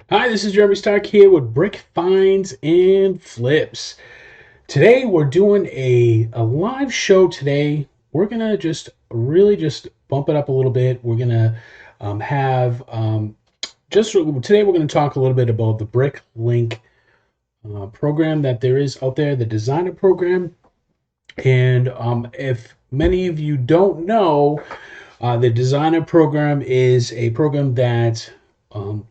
Hi, this is Jeremy Stark here with Brick Finds and Flips. Today we're doing a live show today. We're gonna just really just bump it up a little bit. We're gonna have just today we're gonna talk a little bit about the BrickLink program that there is out there, the designer program. And if many of you don't know, the designer program is a program that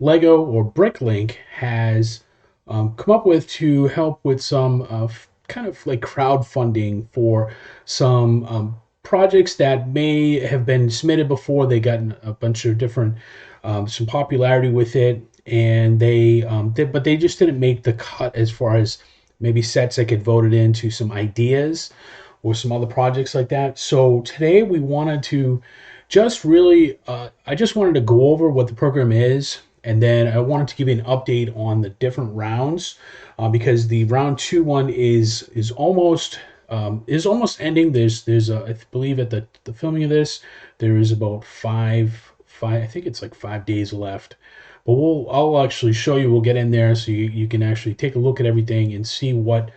Lego or BrickLink has come up with to help with some kind of like crowdfunding for some projects that may have been submitted before. They got a bunch of different some popularity with it, and they did, but they just didn't make the cut as far as maybe sets that get voted into some ideas or some other projects like that. So today we wanted to just really, I just wanted to go over what the program is, and then I wanted to give you an update on the different rounds because the round two one is almost ending. There's I believe at the filming of this there is about five I think it's like 5 days left. But I'll actually show you. We'll get in there so you can actually take a look at everything and see what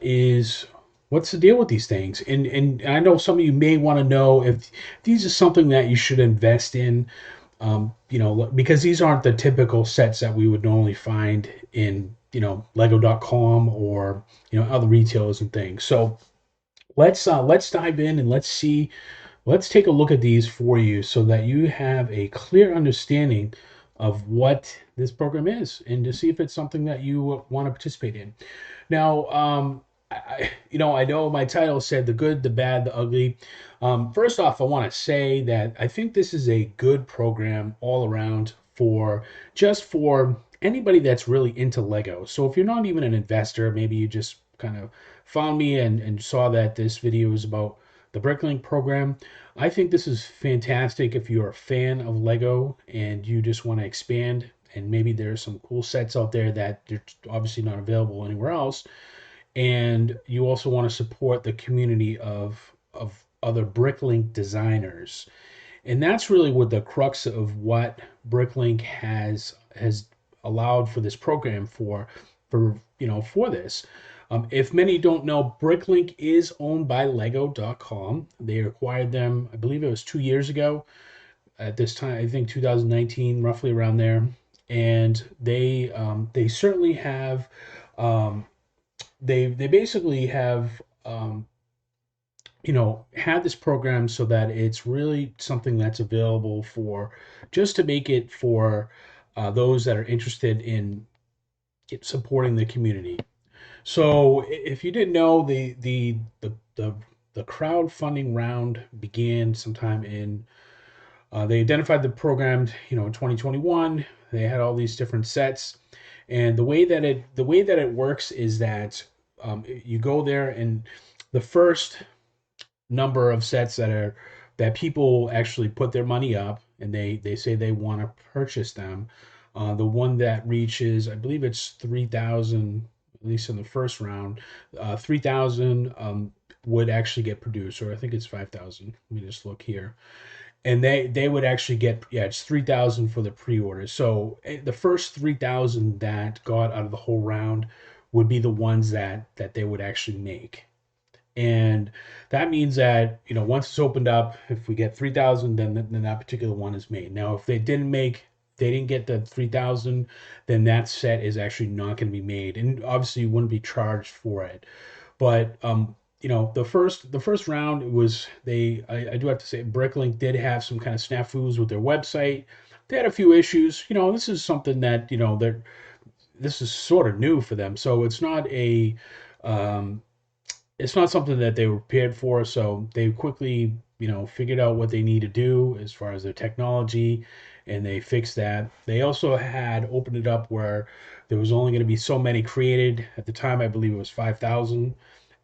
is what's the deal with these things. And I know some of you may want to know if these are something that you should invest in. Because these aren't the typical sets that we would normally find in Lego.com or other retailers and things. So let's dive in and let's take a look at these for you so that you have a clear understanding of what this program is and to see if it's something that you want to participate in. Now, I know my title said the good, the bad, the ugly. First off, I want to say that I think this is a good program all around for anybody that's really into Lego. So if you're not even an investor, maybe you just kind of found me and saw that this video is about the BrickLink program. I think this is fantastic if you're a fan of Lego and you just want to expand, and maybe there's some cool sets out there that they're obviously not available anywhere else, and you also want to support the community of other BrickLink designers. And that's really what the crux of what BrickLink has allowed for this program for this. If many don't know, BrickLink is owned by Lego.com. They acquired them, I believe it was 2 years ago. At this time, I think 2019, roughly around there. And they certainly have um, they basically have had this program so that it's really something that's available for just to make it for those that are interested in supporting the community. So if you didn't know, the crowdfunding round began sometime in. They identified the program, in 2021. They had all these different sets, and the way that it works is that you go there, and the first number of sets that people actually put their money up and they say they want to purchase them. The one that reaches, I believe it's 3,000, at least in the first round, 3,000 would actually get produced, or I think it's 5,000. Let me just look here. And they would actually get, yeah, it's 3,000 for the pre-order. So the first 3,000 that got out of the whole round would be the ones that they would actually make. And that means that, once it's opened up, if we get 3,000, then that particular one is made. Now, if they didn't get the 3,000, then that set is actually not going to be made, and obviously you wouldn't be charged for it. But the first round was I do have to say BrickLink did have some kind of snafus with their website. They had a few issues. This is something that this is sort of new for them, so um, it's not something that they were prepared for. So they quickly, figured out what they need to do as far as their technology, and they fixed that. They also had opened it up where there was only going to be so many created. At the time, I believe it was 5,000,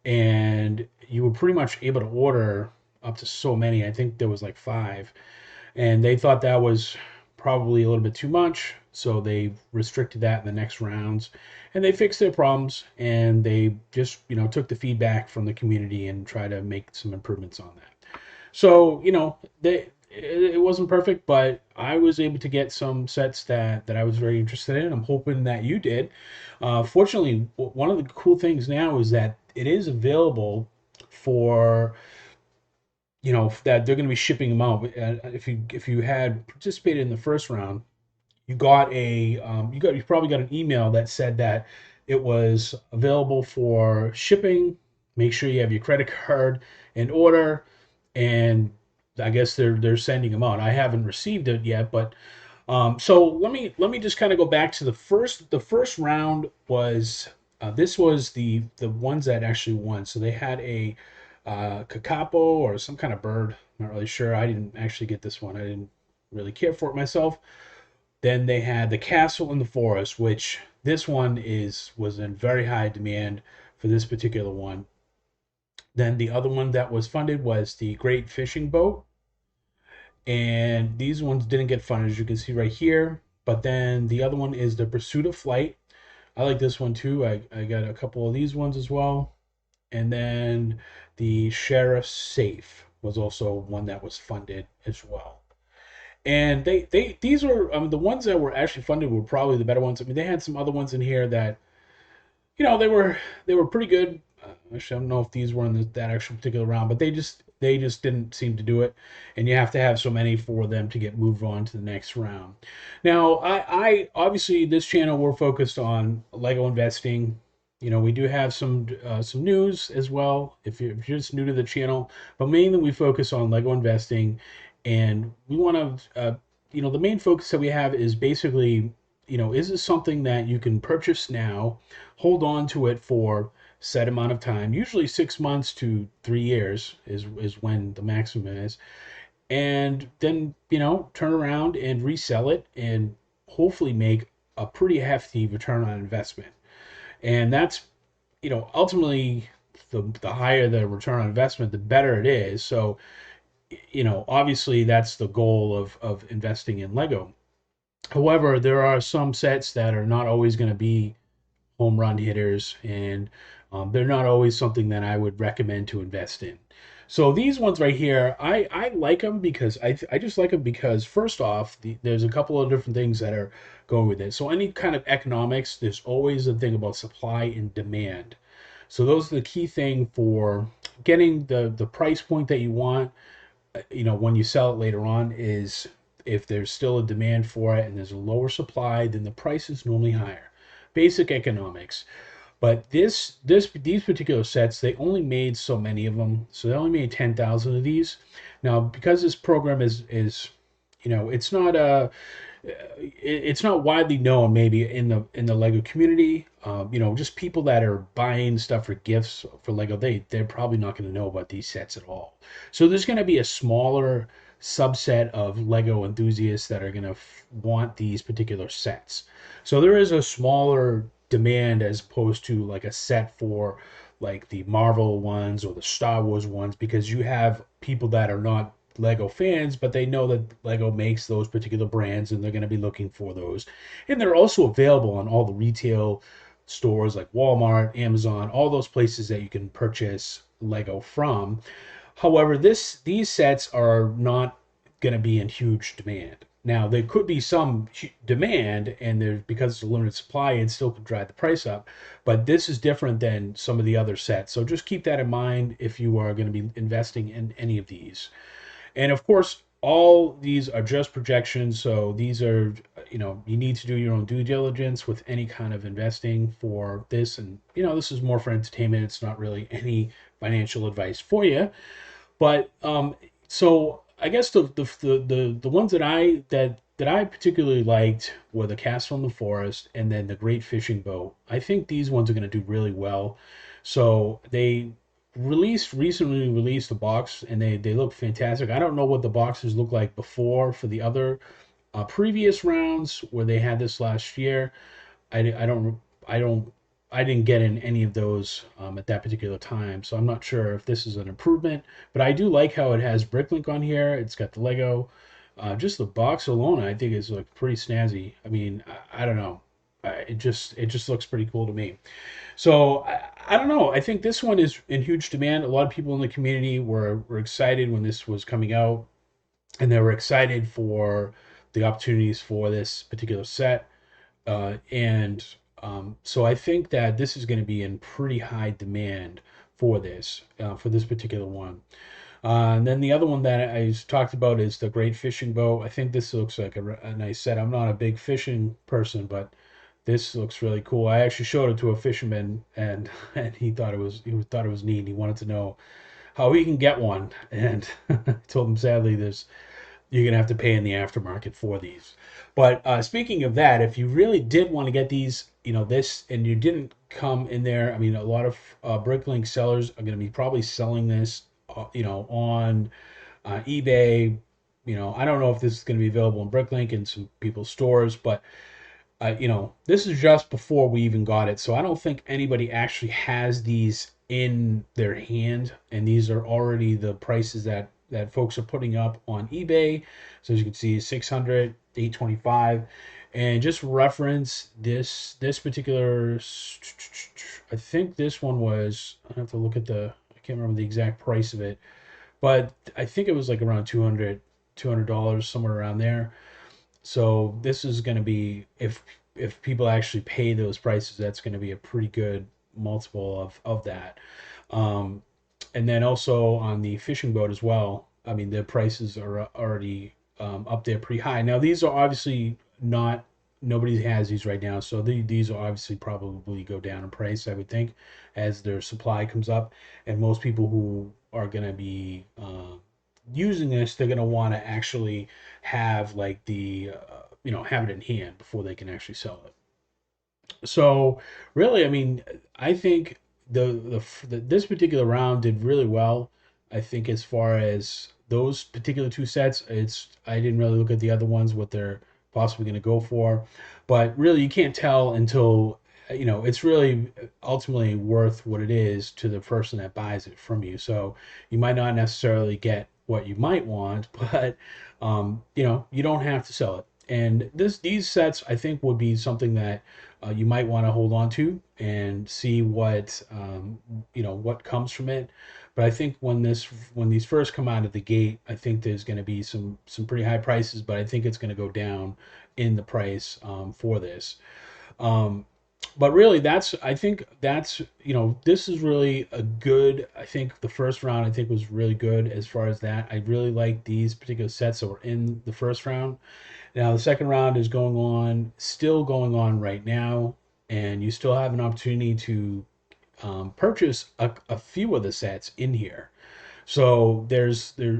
and you were pretty much able to order up to so many. I think there was like five, and they thought that was probably a little bit too much, so they restricted that in the next rounds, and they fixed their problems, and they just took the feedback from the community and try to make some improvements on that. So they it wasn't perfect, but I was able to get some sets that I was very interested in. I'm hoping that you did. Fortunately, one of the cool things now is that it is available for, that they're going to be shipping them out. If you had participated in the first round, you probably got an email that said that it was available for shipping. Make sure you have your credit card in order, and I guess they're sending them out. I haven't received it yet, but so let me just kind of go back to the first round was, this was the ones that actually won. So they had a kakapo or some kind of bird. Not really sure. I didn't actually get this one. I didn't really care for it myself. Then they had the castle in the forest, which this one was in very high demand for this particular one. Then the other one that was funded was the great fishing boat, and these ones didn't get funded, as you can see right here. But then the other one is the pursuit of flight. I like this one too. I got a couple of these ones as well. And then the sheriff's safe was also one that was funded as well. And these were, the ones that were actually funded were probably the better ones. I mean, they had some other ones in here that, they were pretty good. Actually, I don't know if these were in that actual particular round, but they just didn't seem to do it, and you have to have so many for them to get moved on to the next round. Now, I obviously, this channel, we're focused on Lego investing. We do have some news as well if you're just new to the channel, but mainly we focus on Lego investing, and we want to, the main focus that we have is basically, is this something that you can purchase now, hold on to it for set amount of time, usually 6 months to 3 years is when the maximum is, and then turn around and resell it and hopefully make a pretty hefty return on investment. And that's, ultimately, the higher the return on investment, the better it is. So, obviously that's the goal of investing in Lego. However, there are some sets that are not always going to be home run hitters, and they're not always something that I would recommend to invest in. So these ones right here, I like them because I just like them because, first off, there's a couple of different things that are going with it. So any kind of economics, there's always a thing about supply and demand. So those are the key thing for getting the price point that you want. When you sell it later on, is if there's still a demand for it and there's a lower supply, then the price is normally higher. Basic economics. But these particular sets, they only made so many of them, so they only made 10,000 of these. Now, because this program is it's not it's not widely known maybe in the Lego community. Just people that are buying stuff for gifts for Lego, they're probably not going to know about these sets at all. So there's going to be a smaller subset of Lego enthusiasts that are going to want these particular sets. So there is a smaller demand as opposed to like a set for like the Marvel ones or the Star Wars ones, because you have people that are not Lego fans, but they know that Lego makes those particular brands and they're going to be looking for those. And they're also available on all the retail stores like Walmart, Amazon, all those places that you can purchase Lego from. However, these sets are not going to be in huge demand. Now, there could be some demand, and there, because it's a limited supply, it still could drive the price up. But this is different than some of the other sets. So just keep that in mind if you are going to be investing in any of these. And of course, all these are just projections. So these are, you need to do your own due diligence with any kind of investing for this. And, this is more for entertainment. It's not really any financial advice for you. But so I guess the ones that I particularly liked were the castle in the forest and then the great fishing boat. I think these ones are going to do really well. So they recently released a box, and they look fantastic. I don't know what the boxes look like before for the other previous rounds where they had this last year. I don't I don't I didn't get in any of those at that particular time, so I'm not sure if this is an improvement. But I do like how it has BrickLink on here. It's got the Lego. Just the box alone, I think, is like pretty snazzy. I mean, I don't know. It just looks pretty cool to me. So I don't know. I think this one is in huge demand. A lot of people in the community were excited when this was coming out. and they were excited for the opportunities for this particular set. And so I think that this is going to be in pretty high demand for this particular one. And then the other one that I talked about is the Great Fishing Boat. I think this looks like a nice set. I'm not a big fishing person, but this looks really cool. I actually showed it to a fisherman, and and he thought it was neat. He wanted to know how he can get one, and I told him sadly there's you're gonna have to pay in the aftermarket for these. But speaking of that, if you really did want to get these, this, and you didn't come in there, I mean, a lot of BrickLink sellers are going to be probably selling this, on eBay. I don't know if this is going to be available in BrickLink in some people's stores, but this is just before we even got it. So I don't think anybody actually has these in their hand. And these are already the prices that folks are putting up on eBay. So as you can see, 600, 825. And just reference this particular, I think this one was, I have to look at I can't remember the exact price of it, but I think it was like around $200, somewhere around there. So this is going to be, if people actually pay those prices, that's going to be a pretty good multiple of that. Um, and then also on the fishing boat as well. I mean, the prices are already up there pretty high. Now these are obviously not, nobody has these right now, so these are obviously probably go down in price, I would think, as their supply comes up. And most people who are going to be using this, they're going to want to actually have like have it in hand before they can actually sell it. So really, I mean, I think this particular round did really well. I think as far as those particular two sets, I didn't really look at the other ones what they're possibly going to go for, but really you can't tell until it's really ultimately worth what it is to the person that buys it from you. So you might not necessarily get what you might want, but you don't have to sell it. And these sets I think would be something that you might want to hold on to and see what comes from it. But I think when these first come out of the gate, I think there's going to be some pretty high prices, but I think it's going to go down in the price for this. Um, but really, I think that's this is really a good. I think the first round I think was really good as far as that. I really like these particular sets that were in the first round. Now the second round is still going on right now, and you still have an opportunity to purchase a few of the sets in here. So there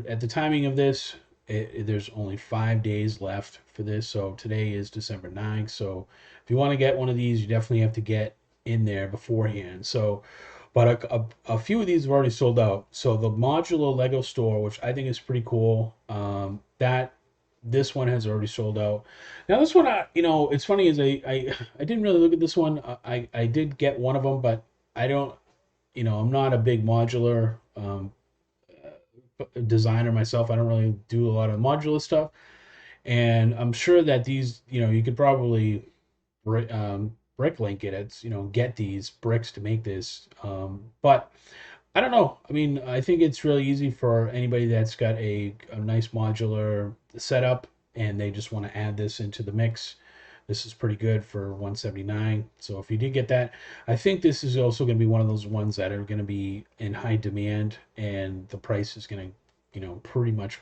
at the timing of this, there's only 5 days left for this. So today is December 9th. So if you want to get one of these, you definitely have to get in there beforehand. So, but a few of these have already sold out. So the Modulo Lego store, which I think is pretty cool, that this one has already sold out. Now this one, it's funny is I didn't really look at this one. I did get one of them, but I don't, I'm not a big modular designer myself. I don't really do a lot of modular stuff, and I'm sure that these, you could probably bricklink it. It's get these bricks to make this, but I don't know. I mean, I think it's really easy for anybody that's got a nice modular setup and they just want to add this into the mix. This is pretty good for 179. So if you did get that, I think this is also going to be one of those ones that are going to be in high demand, and the price is going to, pretty much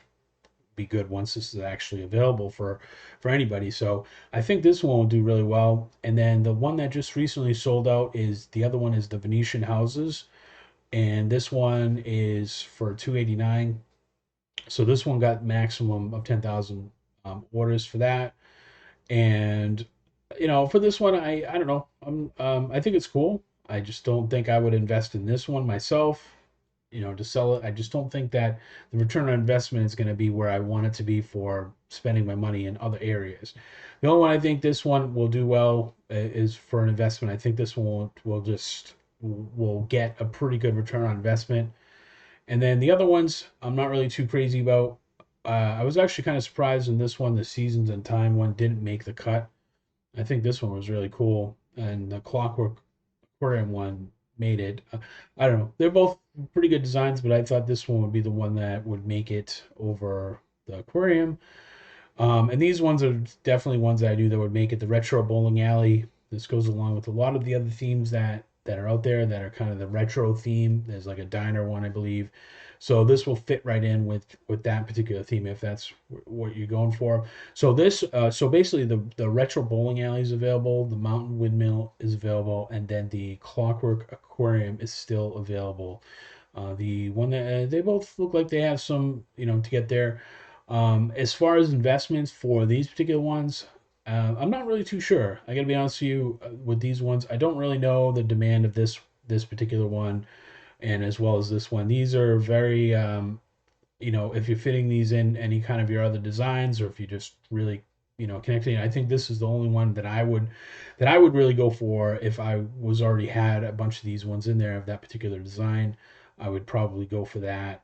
be good once this is actually available for anybody. So I think this one will do really well. And then the one that just recently sold out is the other one is the Venetian Houses, and this one is for 289. So this one got maximum of 10,000 orders for that. And for this one, I don't know. I think it's cool. I just don't think I would invest in this one myself. To sell it, I just don't think that the return on investment is going to be where I want it to be for spending my money in other areas. The only one I think this one will do well is for an investment. I think this one will get a pretty good return on investment. And then the other ones, I'm not really too crazy about. I was actually kind of surprised in this one, the Seasons and Time one didn't make the cut. I think this one was really cool, and the Clockwork Aquarium one made it. I don't know. They're both pretty good designs, but I thought this one would be the one that would make it over the aquarium. And these ones are definitely ones that I do that would make it the retro bowling alley. This goes along with a lot of the other themes that are out there that are kind of the retro theme. There's like a diner one, I believe. So this will fit right in with that particular theme if that's what you're going for. So so basically the retro bowling alley is available, the mountain windmill is available, and then the clockwork aquarium is still available. The one that they both look like they have some, to get there. As far as investments for these particular ones, I'm not really too sure. I got to be honest with you with these ones. I don't really know the demand of this particular one, and as well as this one. These are very, if you're fitting these in any kind of your other designs, or if you just really, connecting. I think this is the only one that I would really go for if I was already had a bunch of these ones in there of that particular design. I would probably go for that.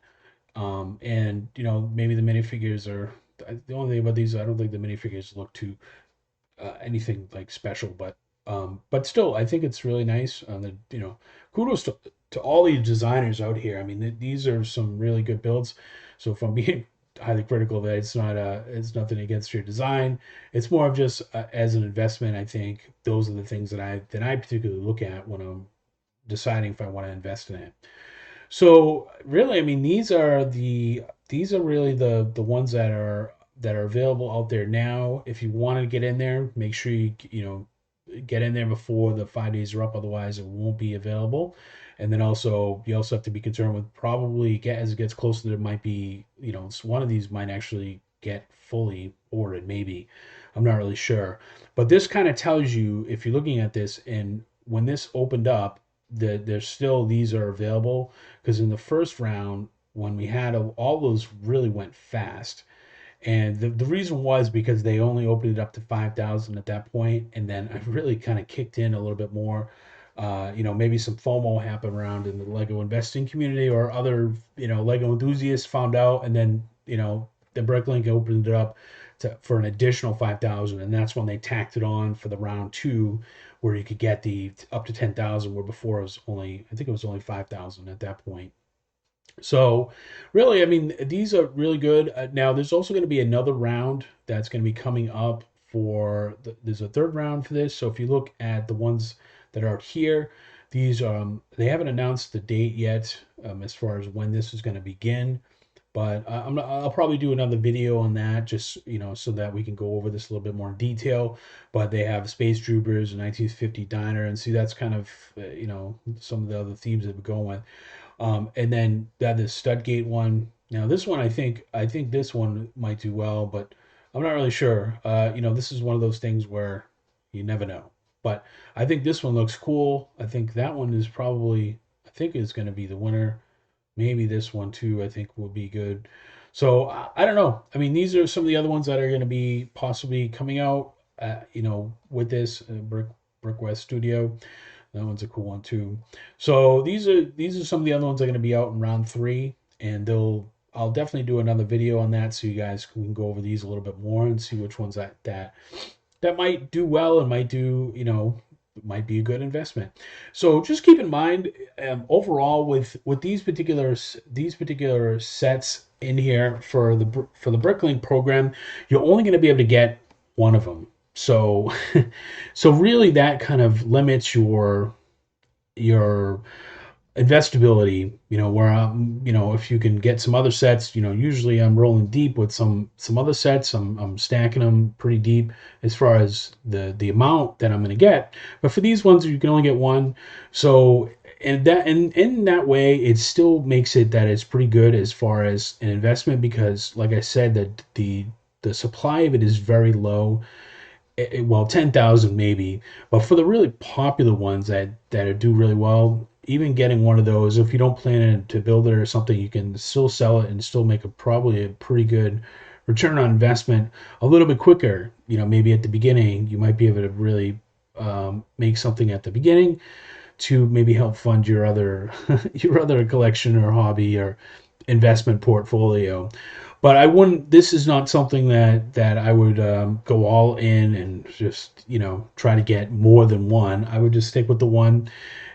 And maybe the minifigures are the only thing about these. I don't think the minifigures look too anything like special, but still, I think it's really nice. Kudos to all these designers out here. I mean, these are some really good builds. So if I'm being highly critical of it, it's nothing against your design. It's more of just as an investment. I think those are the things that I particularly look at when I'm deciding if I want to invest in it. So really, I mean, these are really the ones that are available out there now. If you want to get in there, make sure you get in there before the 5 days are up. Otherwise, it won't be available. And then also you also have to be concerned with probably as it gets closer, there might be one of these might actually get fully ordered. Maybe I'm not really sure, but this kind of tells you if you're looking at this and when this opened up there's still these are available because in the first round when we had all those really went fast and the reason was because they only opened it up to 5,000 at that point and then I really kind of kicked in a little bit more. Maybe some FOMO happened around in the Lego investing community or other Lego enthusiasts found out and then the BrickLink opened it up for an additional 5,000 and that's when they tacked it on for the round two where you could get the up to 10,000 where before I think it was only 5,000 at that point. So really, I mean, these are really good. Now there's also going to be another round that's going to be coming up there's a third round for this. So if you look at the ones that are out here, these they haven't announced the date yet as far as when this is going to begin. But I'll probably do another video on that just, so that we can go over this a little bit more in detail. But they have Space Troopers, a 1950 diner, and see that's kind of, some of the other themes that we're going with. And then that is Studgate one. Now this one, I think this one might do well, but I'm not really sure. This is one of those things where you never know. But I think this one looks cool. I think that one is going to be the winner. Maybe this one too, I think will be good. So I don't know. I mean, these are some of the other ones that are going to be possibly coming out, with this Brick West Studio. That one's a cool one too. So these are some of the other ones that are going to be out in round 3, and I'll definitely do another video on that so you guys can go over these a little bit more and see which ones that might do well and might do might be a good investment. So just keep in mind, overall with these particular sets in here for the BrickLink program, you're only going to be able to get one of them. So so really that kind of limits your investability, where if you can get some other sets, usually I'm rolling deep with some other sets. I'm stacking them pretty deep as far as the amount that I'm going to get. But for these ones, you can only get one. So and in that way, it still makes it that it's pretty good as far as an investment because, like I said, that the supply of it is very low. Well, 10,000 maybe, but for the really popular ones that do really well, even getting one of those, if you don't plan to build it or something, you can still sell it and still make probably a pretty good return on investment a little bit quicker. Maybe at the beginning, you might be able to really make something at the beginning to maybe help fund your other collection or hobby or investment portfolio. But I wouldn't. This is not something that I would go all in and just try to get more than one. I would just stick with the one,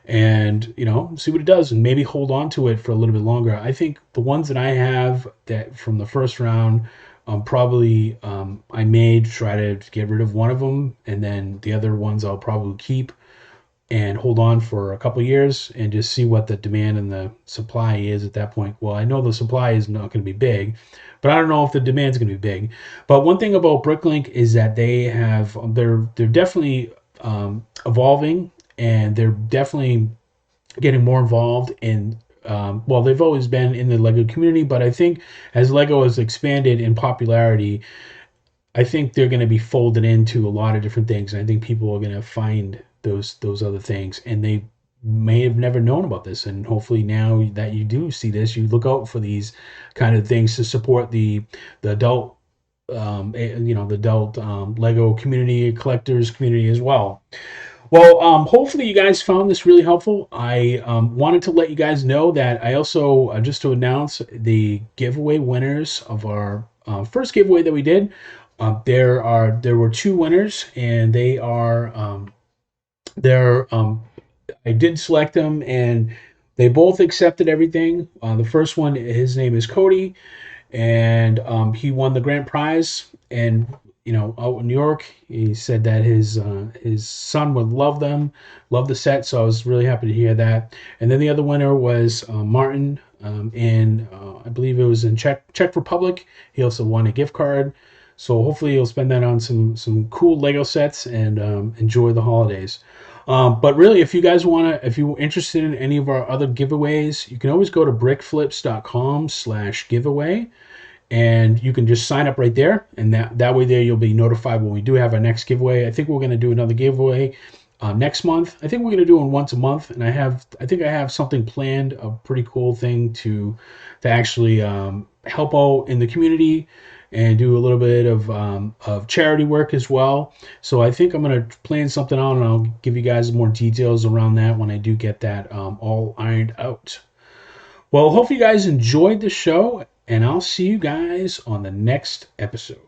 and see what it does, and maybe hold on to it for a little bit longer. I think the ones that I have that from the first round Probably I may try to get rid of one of them, and then the other ones I'll probably keep and hold on for a couple years and just see what the demand and the supply is at that point. Well, I know the supply is not going to be big, but I don't know if the demand is going to be big. But one thing about BrickLink is that they're definitely evolving, and they're definitely getting more involved in. Well, they've always been in the Lego community, but I think as Lego has expanded in popularity, I think they're going to be folded into a lot of different things. And I think people are going to find those other things, and they may have never known about this. And hopefully, now that you do see this, you look out for these kind of things to support the adult, the adult Lego community, collectors community as well. Well, hopefully you guys found this really helpful. I wanted to let you guys know that I also, just to announce the giveaway winners of our first giveaway that we did. There were two winners, and I did select them, and they both accepted everything. The first one, his name is Cody, and he won the grand prize. And out in New York, he said that his son would love the set. So I was really happy to hear that. And then the other winner was Martin, in I believe it was in Czech Republic. He also won a gift card. So hopefully you'll spend that on some cool Lego sets and enjoy the holidays. But really, if you're interested in any of our other giveaways, you can always go to brickflips.com/giveaway, and you can just sign up right there, and that way there you'll be notified when we do have our next giveaway. I think we're going to do another giveaway next month. I think we're going to do one once a month, and I think I have something planned, a pretty cool thing to actually help out in the community and do a little bit of charity work as well. So I think I'm going to plan something out, and I'll give you guys more details around that when I do get that all ironed out. Well, hopefully you guys enjoyed the show, and I'll see you guys on the next episode.